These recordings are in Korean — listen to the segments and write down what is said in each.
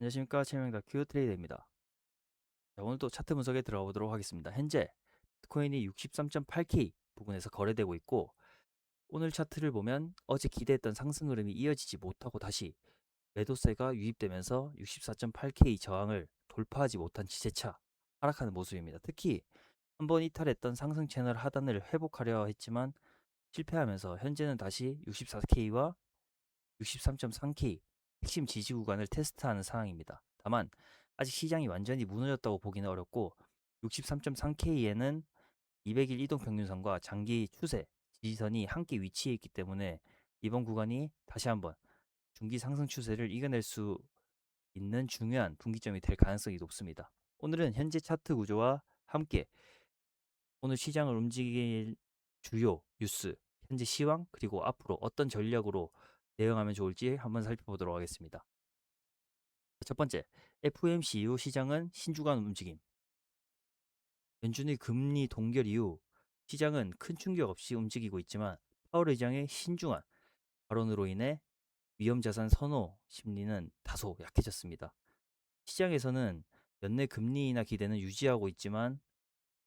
안녕하십니까, 최명다 큐트레이더입니다. 자, 오늘도 차트 분석에 들어가 보도록 하겠습니다. 현재 비트코인이 63.8K 부근에서 거래되고 있고, 오늘 차트를 보면 어제 기대했던 상승 흐름이 이어지지 못하고 다시 매도세가 유입되면서 64.8K 저항을 돌파하지 못한 지재차 하락하는 모습입니다. 특히 한번 이탈했던 상승 채널 하단을 회복하려 했지만 실패하면서 현재는 다시 64K와 63.3K 핵심 지지 구간을 테스트하는 상황입니다. 다만 아직 시장이 완전히 무너졌다고 보기는 어렵고 63.3K에는 200일 이동평균선과 장기 추세 지지선이 함께 위치해 있기 때문에 이번 구간이 다시 한번 중기 상승 추세를 이겨낼 수 있는 중요한 분기점이 될 가능성이 높습니다. 오늘은 현재 차트 구조와 함께 오늘 시장을 움직일 주요 뉴스, 현재 시황, 그리고 앞으로 어떤 전략으로 대응하면 좋을지 한번 살펴보도록 하겠습니다. 첫 번째, FOMC 이후 시장은 신주간 움직임. 연준의 금리 동결 이후 시장은 큰 충격 없이 움직이고 있지만 파월 의장의 신중한 발언으로 인해 위험자산 선호 심리는 다소 약해졌습니다. 시장에서는 연내 금리 인하 기대는 유지하고 있지만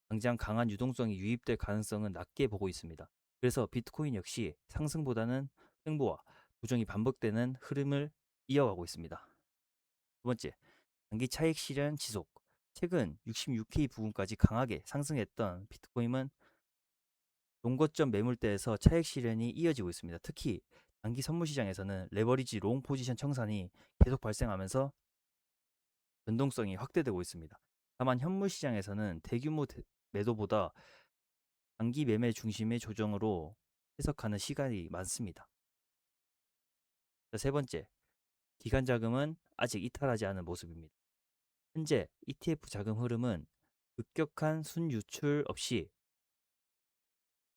당장 강한 유동성이 유입될 가능성은 낮게 보고 있습니다. 그래서 비트코인 역시 상승보다는 횡보와 부정이 반복되는 흐름을 이어가고 있습니다. 두 번째, 단기 차익 실현 지속. 최근 66K 부근까지 강하게 상승했던 비트코인은 동거점 매물대에서 차익 실현이 이어지고 있습니다. 특히 단기 선물 시장에서는 레버리지 롱 포지션 청산이 계속 발생하면서 변동성이 확대되고 있습니다. 다만 현물 시장에서는 대규모 매도보다 단기 매매 중심의 조정으로 해석하는 시간이 많습니다. 세 번째, 기관 자금은 아직 이탈하지 않은 모습입니다. 현재 ETF 자금 흐름은 급격한 순유출 없이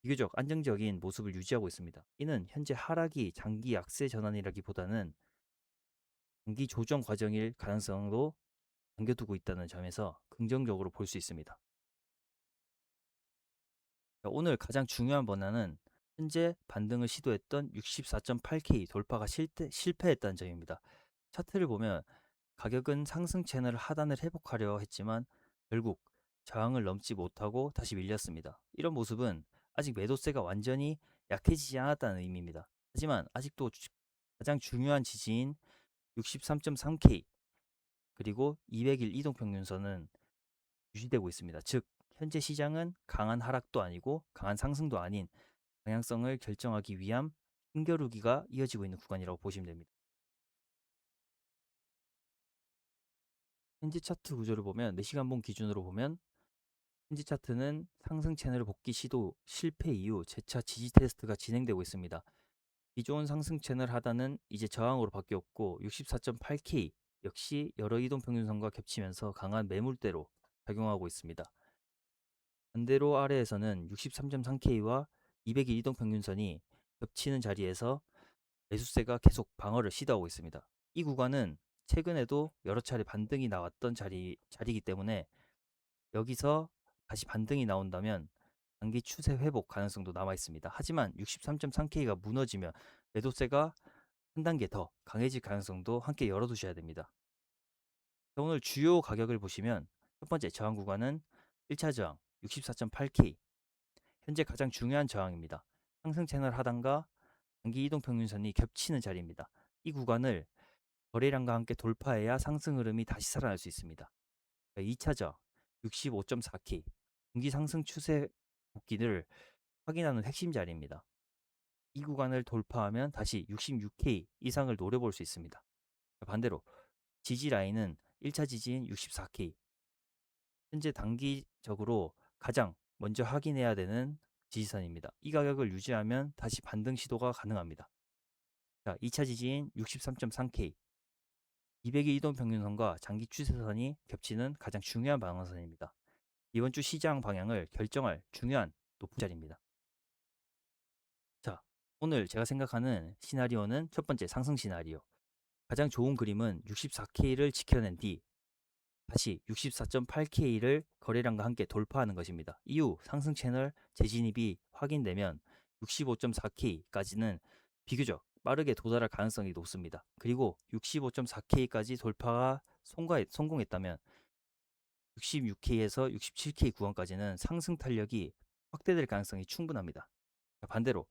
비교적 안정적인 모습을 유지하고 있습니다. 이는 현재 하락이 장기 약세 전환이라기보다는 장기 조정 과정일 가능성도 남겨두고 있다는 점에서 긍정적으로 볼 수 있습니다. 오늘 가장 중요한 변화는 현재 반등을 시도했던 64.8K 돌파가 실패했다는 점입니다. 차트를 보면 가격은 상승 채널 하단을 회복하려 했지만 결국 저항을 넘지 못하고 다시 밀렸습니다. 이런 모습은 아직 매도세가 완전히 약해지지 않았다는 의미입니다. 하지만 아직도 가장 중요한 지지인 63.3K 그리고 200일 이동평균선은 유지되고 있습니다. 즉 현재 시장은 강한 하락도 아니고 강한 상승도 아닌 방향성을 결정하기 위한 힘겨루기가 이어지고 있는 구간이라고 보시면 됩니다. 현재 차트 구조를 보면 4시간봉 기준으로 보면 현재 차트는 상승 채널 복귀 시도 실패 이후 재차 지지 테스트가 진행되고 있습니다. 기존 상승 채널 하단은 이제 저항으로 바뀌었고 64.8K 역시 여러 이동평균선과 겹치면서 강한 매물대로 작용하고 있습니다. 반대로 아래에서는 63.3K와 200일 이동평균선이 겹치는 자리에서 매수세가 계속 방어를 시도하고 있습니다. 이 구간은 최근에도 여러 차례 반등이 나왔던 자리이기 때문에 여기서 다시 반등이 나온다면 단기 추세 회복 가능성도 남아 있습니다. 하지만 63.3K가 무너지면 매도세가 한 단계 더 강해질 가능성도 함께 열어두셔야 됩니다. 오늘 주요 가격을 보시면 첫 번째 저항 구간은 1차 저항 64.8K, 현재 가장 중요한 저항입니다. 상승 채널 하단과 단기 이동 평균선이 겹치는 자리입니다. 이 구간을 거래량과 함께 돌파해야 상승 흐름이 다시 살아날 수 있습니다. 2차 저항 65.4K, 분기 상승 추세 복귀를 확인하는 핵심 자리입니다. 이 구간을 돌파하면 다시 66K 이상을 노려볼 수 있습니다. 반대로 지지 라인은 1차 지지인 64K, 현재 단기적으로 가장 먼저 확인해야 되는 지지선입니다. 이 가격을 유지하면 다시 반등 시도가 가능합니다. 자, 2차 지지인 63.3K, 200일 이동평균선과 장기 추세선이 겹치는 가장 중요한 방향선입니다. 이번 주 시장 방향을 결정할 중요한 높은 자리입니다. 자, 오늘 제가 생각하는 시나리오는 첫 번째 상승 시나리오. 가장 좋은 그림은 64K를 지켜낸 뒤 다시 64.8K를 거래량과 함께 돌파하는 것입니다. 이후 상승 채널 재진입이 확인되면 65.4K까지는 비교적 빠르게 도달할 가능성이 높습니다. 그리고 65.4K까지 돌파가 성공했다면 66K에서 67K 구간까지는 상승 탄력이 확대될 가능성이 충분합니다. 반대로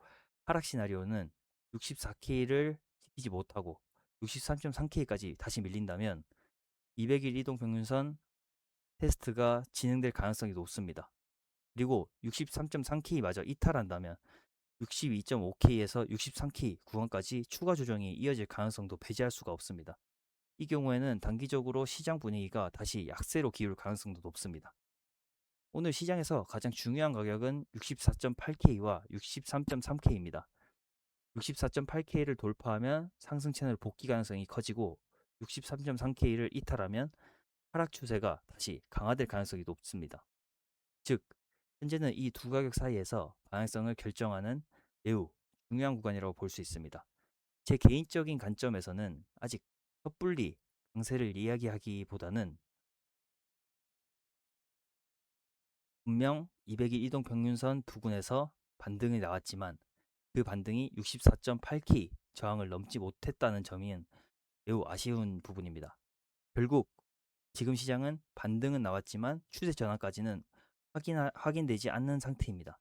하락 시나리오는 64K를 지키지 못하고 63.3K까지 다시 밀린다면 200일 이동 평균선 테스트가 진행될 가능성이 높습니다. 그리고 63.3K마저 이탈한다면 62.5K에서 63K 구간까지 추가 조정이 이어질 가능성도 배제할 수가 없습니다. 이 경우에는 단기적으로 시장 분위기가 다시 약세로 기울 가능성도 높습니다. 오늘 시장에서 가장 중요한 가격은 64.8K와 63.3K입니다. 64.8K를 돌파하면 상승 채널 복귀 가능성이 커지고 63.3K를 이탈하면 하락 추세가 다시 강화될 가능성이 높습니다. 즉, 현재는 이 두 가격 사이에서 방향성을 결정하는 매우 중요한 구간이라고 볼 수 있습니다. 제 개인적인 관점에서는 아직 섣불리 강세를 이야기하기보다는 분명 200일 이동 평균선 부근에서 반등이 나왔지만 그 반등이 64.8K 저항을 넘지 못했다는 점이 매우 아쉬운 부분입니다. 결국 지금 시장은 반등은 나왔지만 추세 전환까지는 확인되지 않는 상태입니다.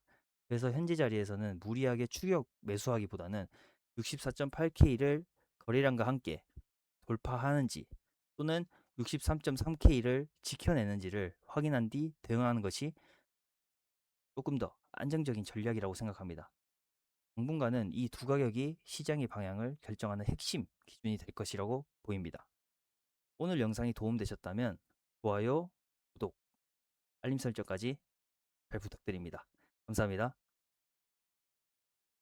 그래서 현재 자리에서는 무리하게 추격 매수하기보다는 64.8K를 거래량과 함께 돌파하는지 또는 63.3K를 지켜내는지를 확인한 뒤 대응하는 것이 조금 더 안정적인 전략이라고 생각합니다. 당분간은 이 두 가격이 시장의 방향을 결정하는 핵심 기준이 될 것이라고 보입니다. 오늘 영상이 도움되셨다면 좋아요, 구독, 알림 설정까지 잘 부탁드립니다. 감사합니다.